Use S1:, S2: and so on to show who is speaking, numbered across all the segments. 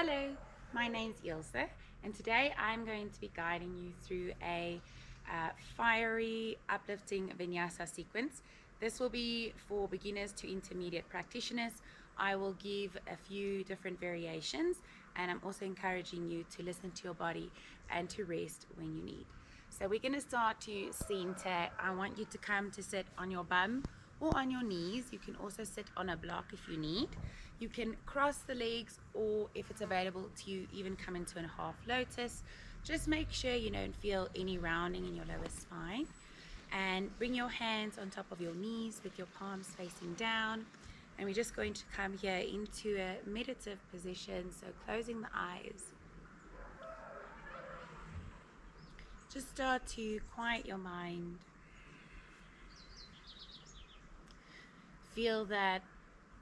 S1: Hello, my name's Ilse, and today I'm going to be guiding you through a fiery, uplifting Vinyasa sequence. This will be for beginners to intermediate practitioners. I will give a few different variations, and I'm also encouraging you to listen to your body and to rest when you need. So we're going to start to center. I want you to come to sit on your bum or on your knees. You can also sit on a block if you need. You can cross the legs, or if it's available to you, even come into a half lotus. Just make sure you don't feel any rounding in your lower spine, and bring your hands on top of your knees with your palms facing down. And we're just going to come here into a meditative position, so closing the eyes. Just start to quiet your mind. Feel that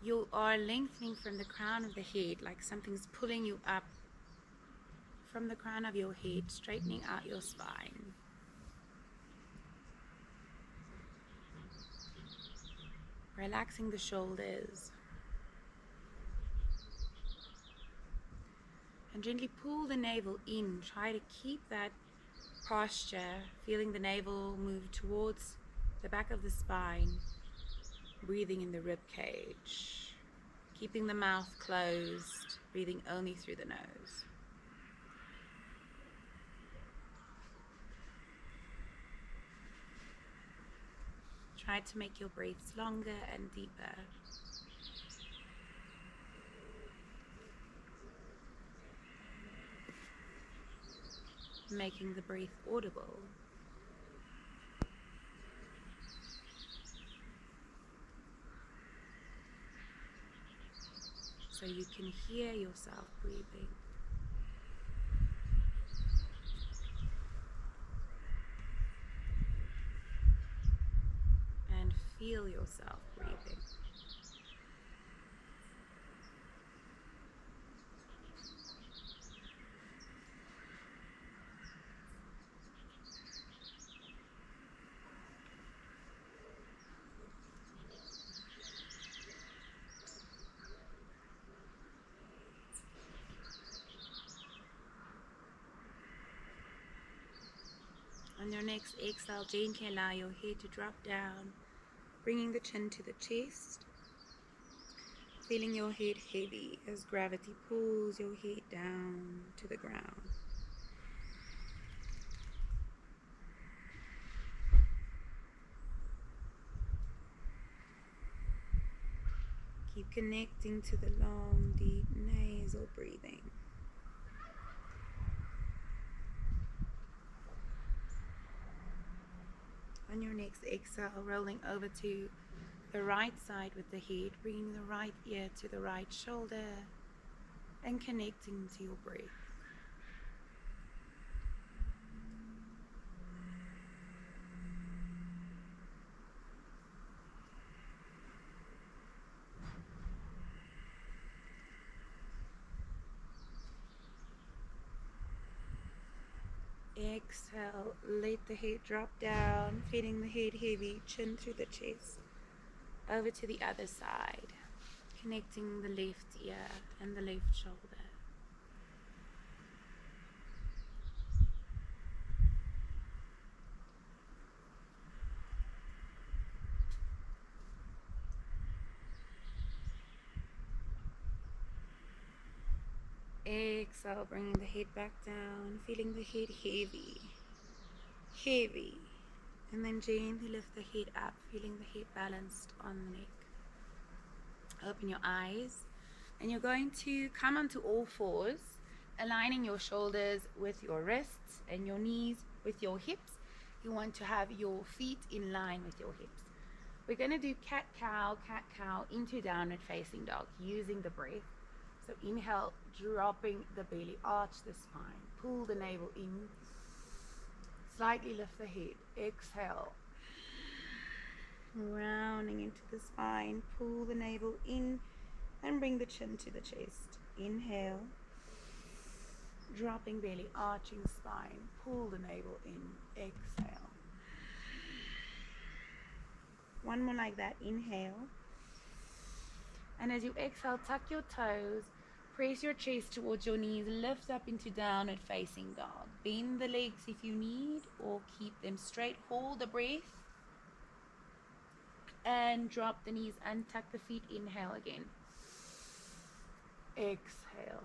S1: you are lengthening from the crown of the head, like something's pulling you up from the crown of your head, straightening out your spine. Relaxing the shoulders. And gently pull the navel in. Try to keep that posture, feeling the navel move towards the back of the spine, breathing in the rib cage, keeping the mouth closed, breathing only through the nose. Try to make your breaths longer and deeper. Making the breath audible. So you can hear yourself breathing. And feel yourself breathing. On your next exhale, gently allow your head to drop down, bringing the chin to the chest, feeling your head heavy as gravity pulls your head down to the ground. Keep connecting to the long, deep nasal breathing. On your next exhale, rolling over to the right side with the head, bringing the right ear to the right shoulder and connecting to your breath. Exhale, let the head drop down, feeling the head heavy, chin to the chest. Over to the other side, connecting the left ear and the left shoulder. Exhale, bringing the head back down, feeling the head heavy, heavy. And then gently lift the head up, feeling the head balanced on the neck. Open your eyes, and you're going to come onto all fours, aligning your shoulders with your wrists and your knees with your hips. You want to have your feet in line with your hips. We're going to do cat-cow into downward facing dog using the breath. So inhale, dropping the belly, arch the spine, pull the navel in, slightly lift the head. Exhale, rounding into the spine, pull the navel in and bring the chin to the chest. Inhale, dropping belly, arching spine, pull the navel in. Exhale. One more like that. Inhale, and as you exhale, tuck your toes, press your chest towards your knees, lift up into downward facing dog. Bend the legs if you need, or keep them straight. Hold the breath and drop the knees and tuck the feet. Inhale again. Exhale.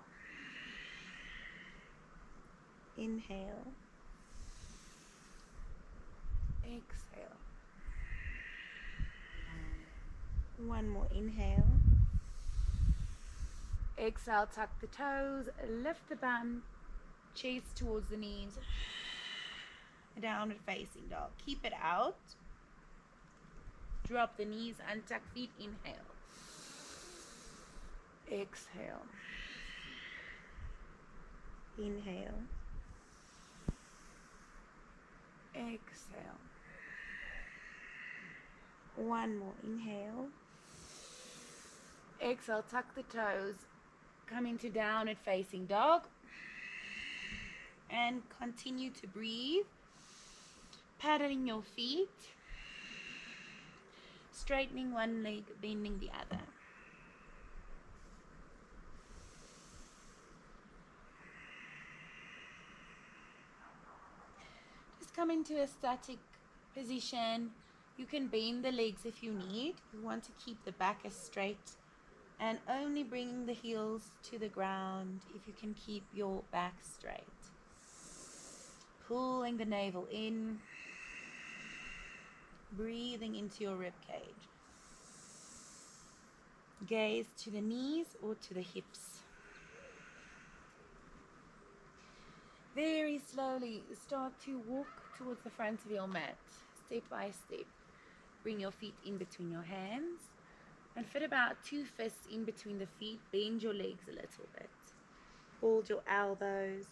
S1: Inhale. Exhale. One more inhale. Exhale, tuck the toes, lift the bum, chest towards the knees, downward facing dog. Keep it out. Drop the knees, untuck feet, inhale. Exhale. Inhale. Exhale. One more inhale. Exhale, tuck the toes, come into downward facing dog, and continue to breathe, paddling your feet, straightening one leg, bending the other. Just come into a static position. You can bend the legs if you need. You want to keep the back as straight, and only bringing the heels to the ground if you can keep your back straight. Pulling the navel in, breathing into your rib cage. Gaze to the knees or to the hips. Very slowly start to walk towards the front of your mat, step by step. Bring your feet in between your hands and fit about 2 fists in between the feet. Bend your legs a little bit. Hold your elbows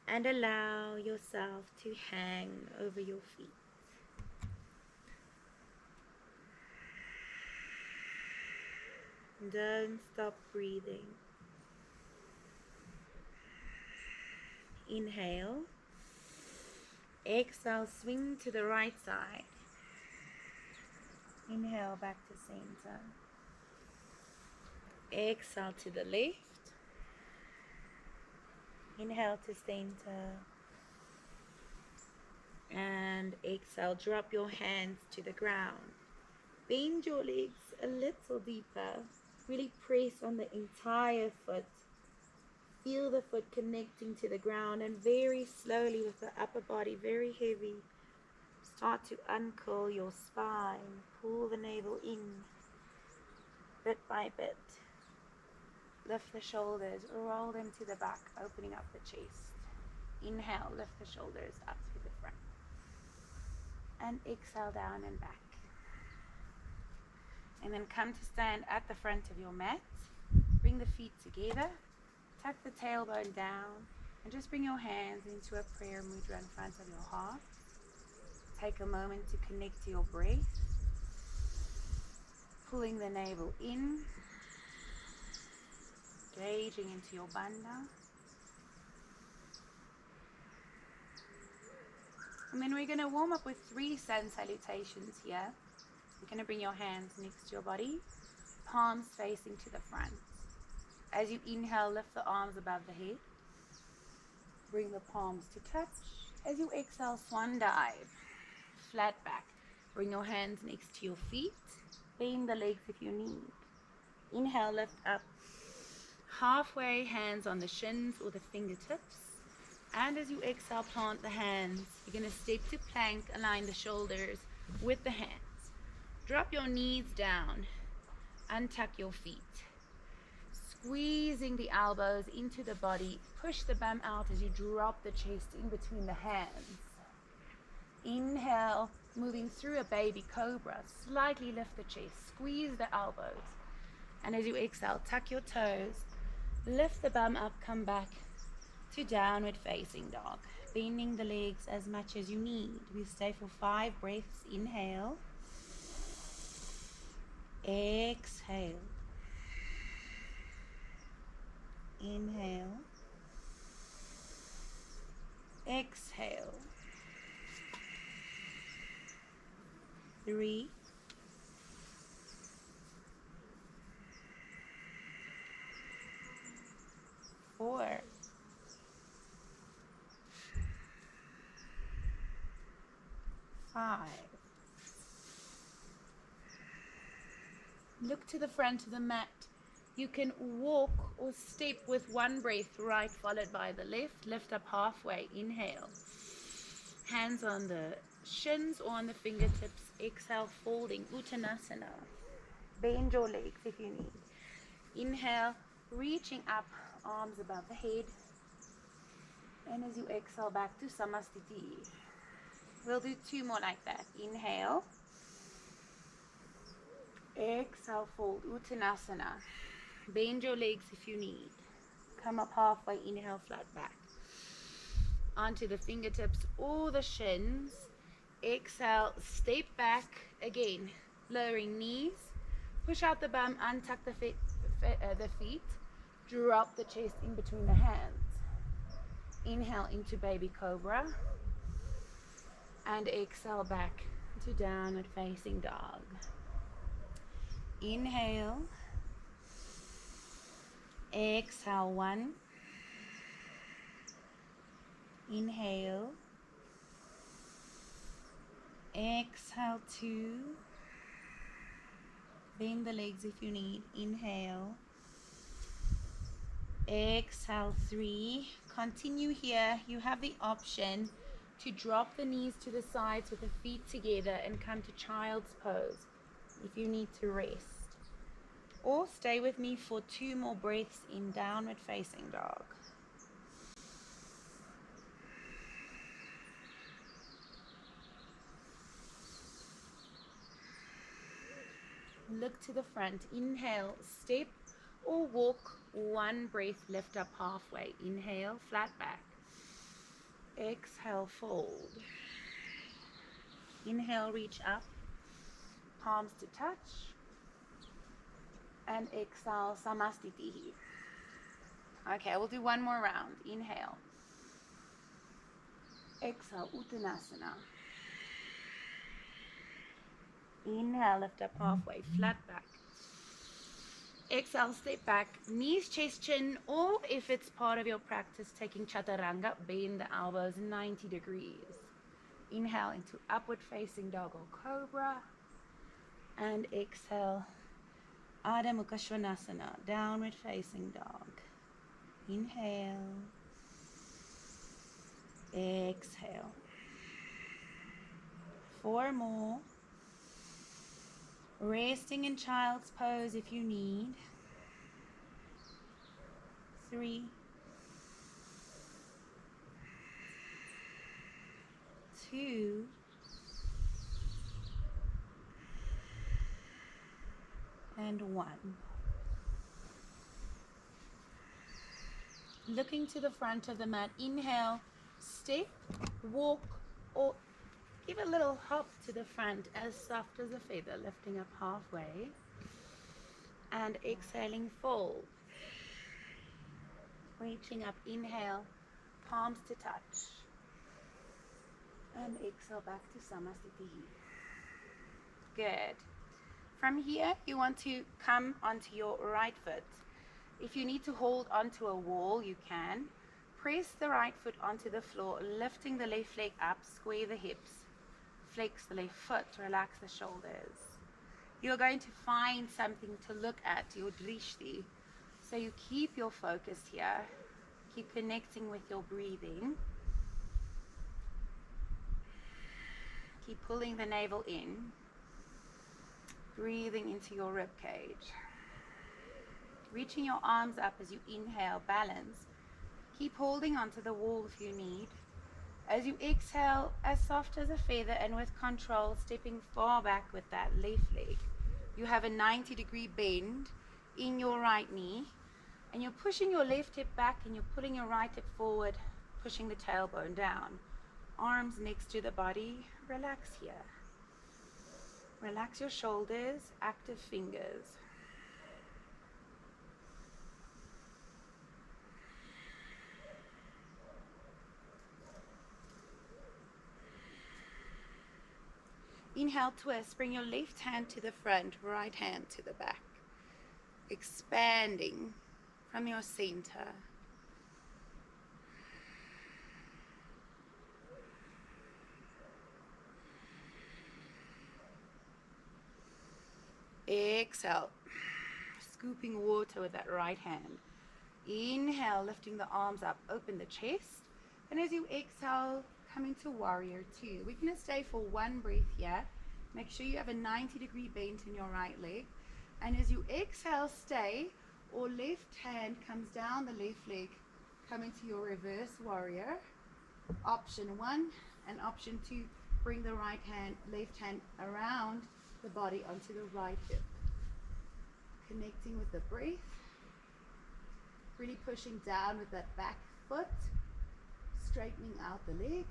S1: and allow yourself to hang over your feet. Don't stop breathing. Inhale. Exhale, swing to the right side. Inhale, back to center. Exhale to the left. Inhale to center. And exhale, drop your hands to the ground. Bend your legs a little deeper. Really press on the entire foot. Feel the foot connecting to the ground, and very slowly with the upper body very heavy, start to uncurl your spine. Pull the navel in bit by bit. Lift the shoulders, roll them to the back, opening up the chest. Inhale, lift the shoulders up to the front. And exhale down and back. And then come to stand at the front of your mat. Bring the feet together. Tuck the tailbone down. And just bring your hands into a prayer mudra in front of your heart. Take a moment to connect to your breath. Pulling the navel in. Engaging into your bandha. And then we're going to warm up with 3 sun salutations here. You're going to bring your hands next to your body, palms facing to the front. As you inhale, lift the arms above the head. Bring the palms to touch. As you exhale, swan dive, flat back. Bring your hands next to your feet. Bend the legs if you need. Inhale, lift up. Halfway, hands on the shins or the fingertips. And as you exhale, plant the hands. You're going to step to plank, align the shoulders with the hands. Drop your knees down. Untuck your feet. Squeezing the elbows into the body. Push the bum out as you drop the chest in between the hands. Inhale, moving through a baby cobra. Slightly lift the chest. Squeeze the elbows. And as you exhale, tuck your toes. Lift the bum up, come back to downward facing dog. Bending the legs as much as you need. We stay for 5 breaths. Inhale. Exhale. Inhale. Exhale. 3. 4, 5. Look to the front of the mat. You can walk or step with one breath, right followed by the left. Lift up halfway. Inhale. Hands on the shins or on the fingertips. Exhale, folding. Uttanasana. Bend your legs if you need. Inhale, reaching up, arms above the head. And as you exhale, back to Samastiti. We'll do 2 more like that. Inhale. Exhale, fold. Uttanasana. Bend your legs if you need. Come up halfway. Inhale, flat back. Onto the fingertips or the shins. Exhale, step back again. Lowering knees. Push out the bum, untuck the feet. Drop the chest in between the hands. Inhale into baby cobra. And exhale back to downward facing dog. Inhale. Exhale, 1. Inhale. Exhale, 2. Bend the legs if you need. Inhale. Exhale, 3. Continue here. You have the option to drop the knees to the sides with the feet together and come to child's pose if you need to rest. Or stay with me for 2 more breaths in downward facing dog. Look to the front. Inhale, step or walk 1 breath, lift up halfway. Inhale, flat back. Exhale, fold. Inhale, reach up, palms to touch. And exhale, Samastiti. Okay, we'll do 1 more round. Inhale. Exhale, Uttanasana. Inhale, lift up halfway, flat back. Exhale, step back, knees, chest, chin, or if it's part of your practice, taking chaturanga, bend the elbows 90 degrees. Inhale into upward facing dog or cobra. And exhale, Adha Mukha Svanasana, downward facing dog. Inhale. Exhale. 4 more. Resting in child's pose if you need. 3. 2. And 1. Looking to the front of the mat. Inhale, step, walk, or give a little hop to the front, as soft as a feather, lifting up halfway. And exhaling, fold. Reaching up, inhale, palms to touch. And exhale back to Samastiti. Good. From here, you want to come onto your right foot. If you need to hold onto a wall, you can. Press the right foot onto the floor, lifting the left leg up, square the hips. Flex the left foot, relax the shoulders. You're going to find something to look at, your drishti. So you keep your focus here. Keep connecting with your breathing. Keep pulling the navel in. Breathing into your rib cage. Reaching your arms up as you inhale, balance. Keep holding onto the wall if you need. As you exhale, as soft as a feather and with control, stepping far back with that left leg. You have a 90-degree bend in your right knee, and you're pushing your left hip back and you're pulling your right hip forward, pushing the tailbone down. Arms next to the body. Relax here. Relax your shoulders, active fingers. Inhale, twist. Bring your left hand to the front, right hand to the back. Expanding from your center. Exhale, scooping water with that right hand. Inhale, lifting the arms up, open the chest. And as you exhale, come into warrior two. We're going to stay for one breath here. Make sure you have a 90-degree bend in your right leg. And as you exhale, stay, or left hand comes down the left leg. Come into your reverse warrior. Option one and option two, bring the left hand around the body onto the right hip. Connecting with the breath. Really pushing down with that back foot. Straightening out the leg.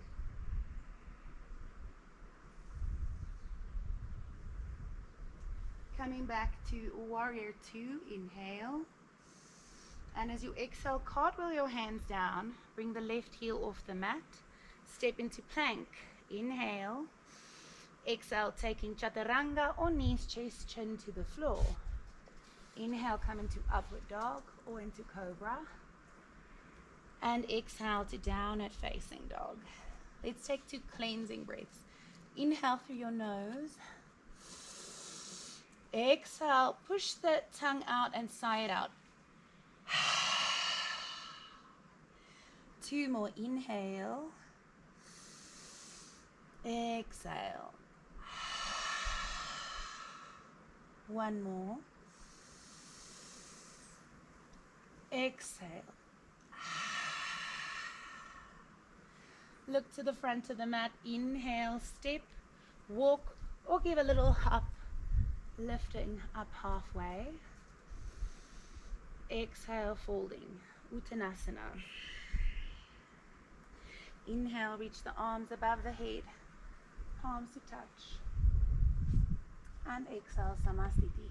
S1: Coming back to warrior two, inhale. And as you exhale, cartwheel your hands down. Bring the left heel off the mat. Step into plank. Inhale. Exhale, taking chaturanga or knees, chest, chin to the floor. Inhale, come into upward dog or into cobra. And exhale to downward facing dog. Let's take 2 cleansing breaths. Inhale through your nose. Exhale, push the tongue out and sigh it out. 2 more, inhale. Exhale. 1 more. Exhale. Look to the front of the mat. Inhale, step, walk, or give a little hop, lifting up halfway. Exhale, folding, Uttanasana. Inhale, reach the arms above the head, palms to touch. And exhale, Samastiti.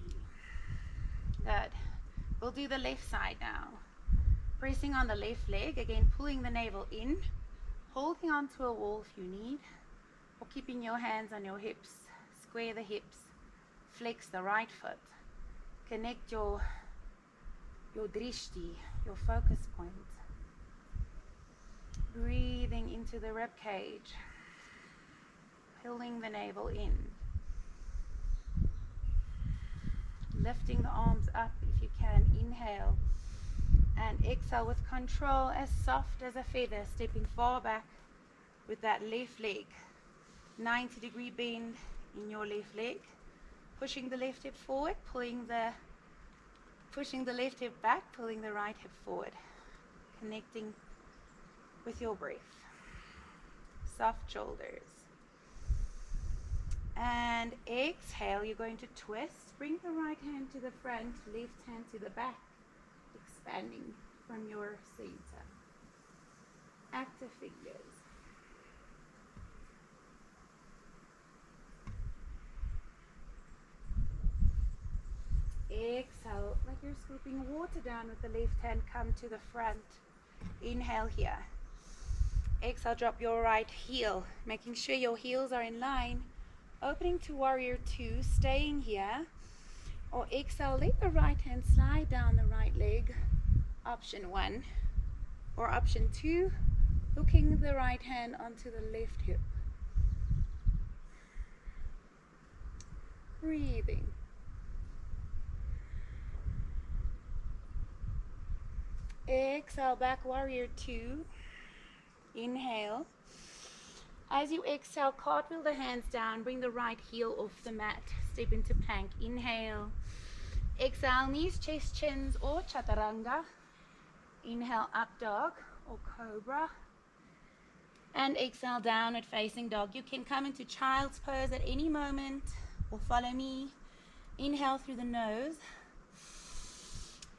S1: Good. We'll do the left side now. Pressing on the left leg, again pulling the navel in, holding onto a wall if you need, or keeping your hands on your hips. Square the hips, flex the right foot, connect your drishti, your focus point. Breathing into the rib cage, pulling the navel in, lifting the arms up if you can. Inhale and exhale with control, as soft as a feather, stepping far back with that left leg. 90-degree bend in your left leg, pushing the left hip forward, pushing the left hip back, pulling the right hip forward, connecting with your breath. Soft shoulders. And exhale, you're going to twist. Bring the right hand to the front, left hand to the back, expanding from your center. Active fingers. Exhale, like you're scooping water down with the left hand, come to the front. Inhale here. Exhale, drop your right heel, making sure your heels are in line. Opening to warrior two, staying here. Or exhale, let the right hand slide down the right leg. Option one. Or option two, hooking the right hand onto the left hip. Breathing. Exhale, back warrior two. Inhale. As you exhale, cartwheel the hands down, bring the right heel off the mat, step into plank. Inhale. Exhale, knees, chest, chins, or chaturanga. Inhale, up dog or cobra. And exhale, downward facing dog. You can come into child's pose at any moment or follow me. Inhale through the nose.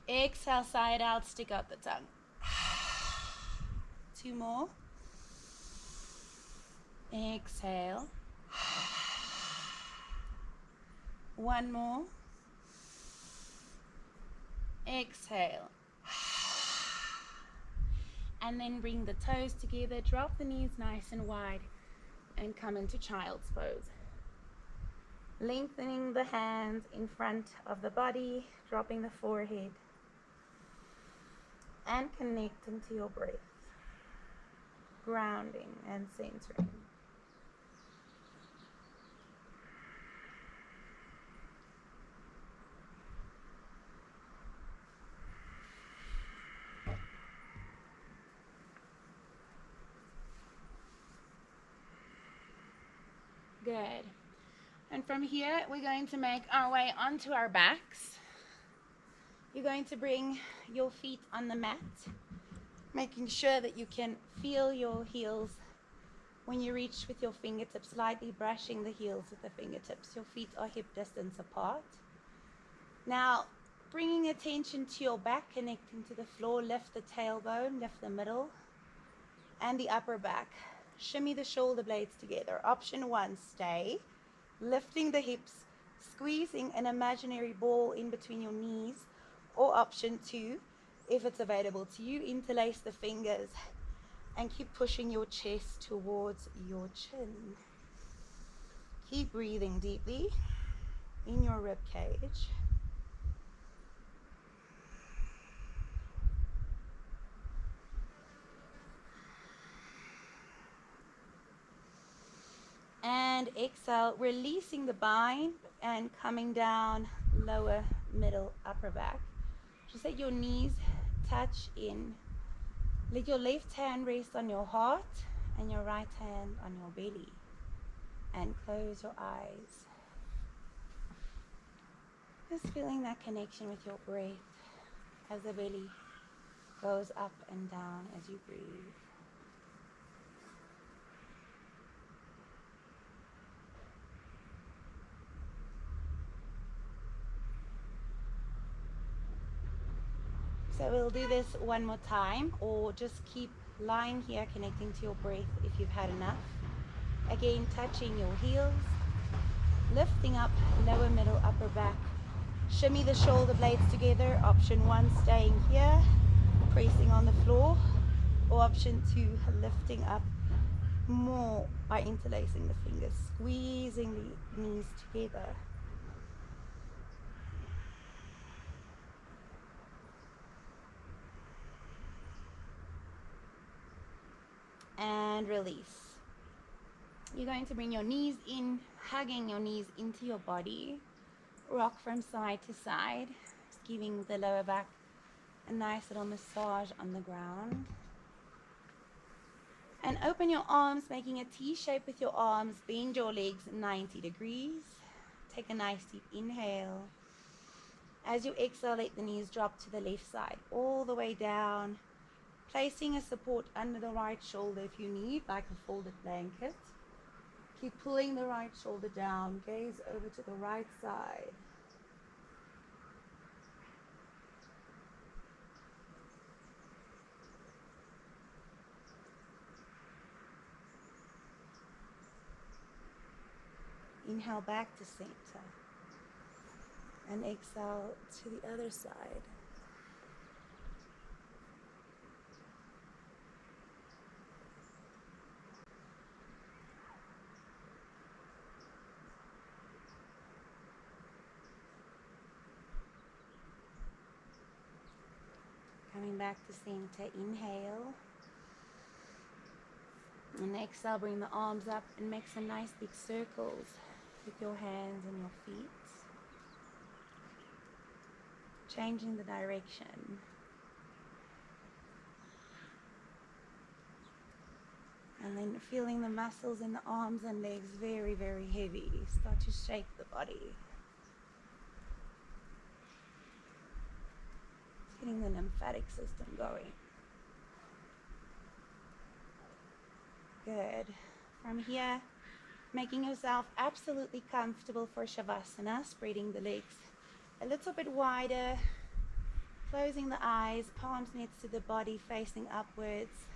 S1: Exhale, sigh it out, stick out the tongue. 2 more. Exhale. 1 more. Exhale. And then bring the toes together, drop the knees nice and wide, and come into child's pose. Lengthening the hands in front of the body, dropping the forehead, and connecting to your breath. Grounding and centering. Good. And from here, we're going to make our way onto our backs. You're going to bring your feet on the mat, making sure that you can feel your heels when you reach with your fingertips, slightly brushing the heels with the fingertips. Your feet are hip distance apart. Now, bringing attention to your back, connecting to the floor, lift the tailbone, lift the middle and the upper back. Shimmy the shoulder blades together. Option 1, stay. Lifting the hips, squeezing an imaginary ball in between your knees. Or option 2, if it's available to you, interlace the fingers and keep pushing your chest towards your chin. Keep breathing deeply in your rib cage. And exhale, releasing the bind and coming down, lower, middle, upper back. Just let your knees touch in. Let your left hand rest on your heart and your right hand on your belly. And close your eyes. Just feeling that connection with your breath as the belly goes up and down as you breathe. So we'll do this one more time, or just keep lying here connecting to your breath if you've had enough. Again, touching your heels, lifting up lower, middle, upper back. Shimmy the shoulder blades together. Option 1, staying here, pressing on the floor. Or option 2, lifting up more by interlacing the fingers, squeezing the knees together. And release. You're going to bring your knees in, hugging your knees into your body. Rock from side to side, just giving the lower back a nice little massage on the ground. And open your arms, making a T shape with your arms. Bend your legs 90 degrees. Take a nice deep inhale. As you exhale, let the knees drop to the left side, all the way down. Placing a support under the right shoulder if you need, like a folded blanket. Keep pulling the right shoulder down. Gaze over to the right side. Inhale back to center. And exhale to the other side. Coming back to center, inhale. And exhale, bring the arms up and make some nice big circles with your hands and your feet. Changing the direction. And then feeling the muscles in the arms and legs very, very heavy. Start to shake the body. Getting the lymphatic system going. Good. From here, making yourself absolutely comfortable for Shavasana, spreading the legs a little bit wider, closing the eyes, palms next to the body, facing upwards,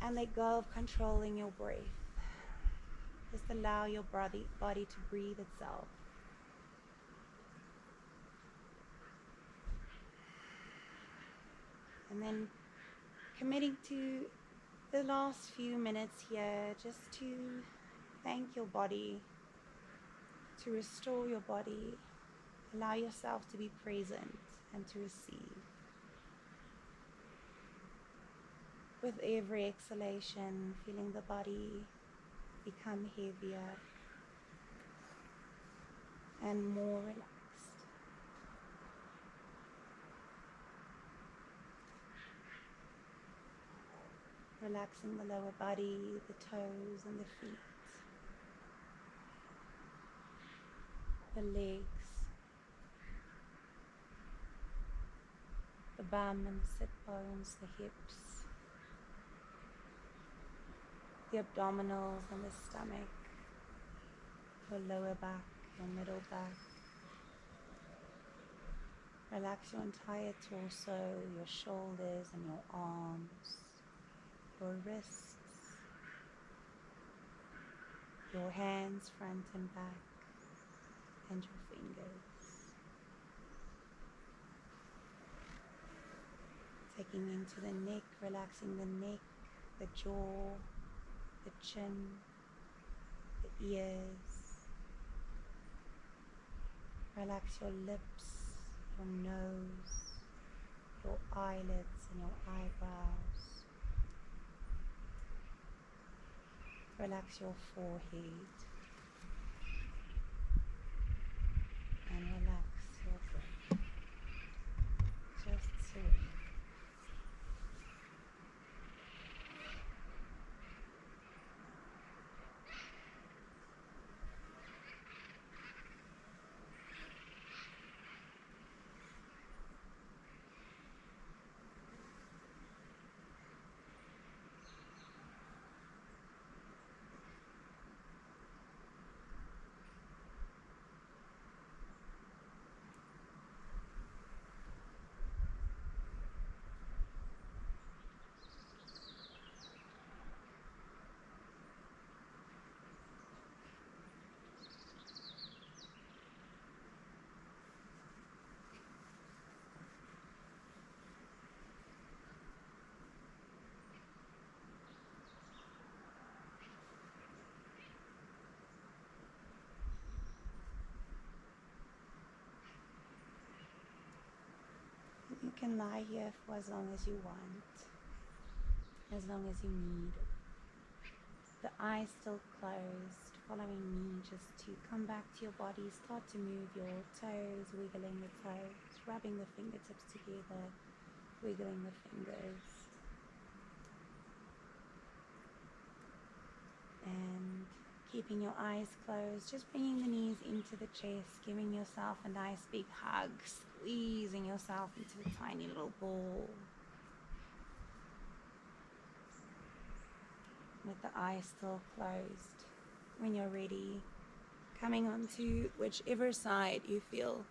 S1: and let go of controlling your breath. Just allow your body to breathe itself. And then committing to the last few minutes here, just to thank your body, to restore your body. Allow yourself to be present and to receive. With every exhalation, feeling the body become heavier and more relaxed. Relaxing the lower body, the toes and the feet. the legs, the bum and sit bones, the hips, the abdominals and the stomach, your lower back, your middle back. Relax your entire torso, your shoulders and your arms, your wrists, your hands front and back, and your fingers. Taking into the neck, relaxing the neck, the jaw, the chin, the ears. Relax your lips, your nose, your eyelids and your eyebrows. Relax your forehead and relax your breath. Just surrender. You can lie here for as long as you want, as long as you need. The eyes still closed, following me just to come back to your body. Start to move your toes, wiggling the toes, rubbing the fingertips together, wiggling the fingers. And keeping your eyes closed, just bringing the knees into the chest, giving yourself a nice big hug, squeezing yourself into a tiny little ball. With the eyes still closed. When you're ready, coming onto whichever side you feel.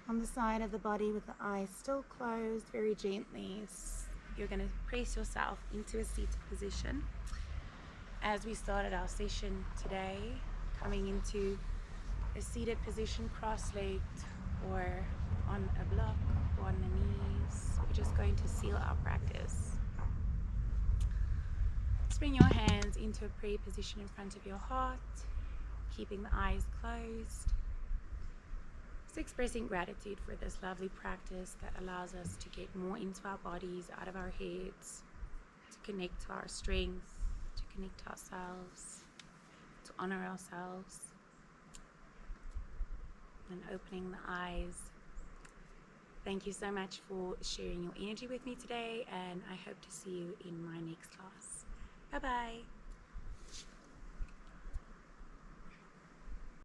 S1: On the side of the body with the eyes still closed, very gently, you're going to press yourself into a seated position. As we started our session today, coming into a seated position, cross-legged or on a block or on the knees. We're just going to seal our practice. Just bring your hands into a prayer position in front of your heart, keeping the eyes closed. Just expressing gratitude for this lovely practice that allows us to get more into our bodies, out of our heads, to connect to our strength, to connect to ourselves, to honor ourselves, and opening the eyes. Thank you so much for sharing your energy with me today, and I hope to see you in my next class. Bye-bye.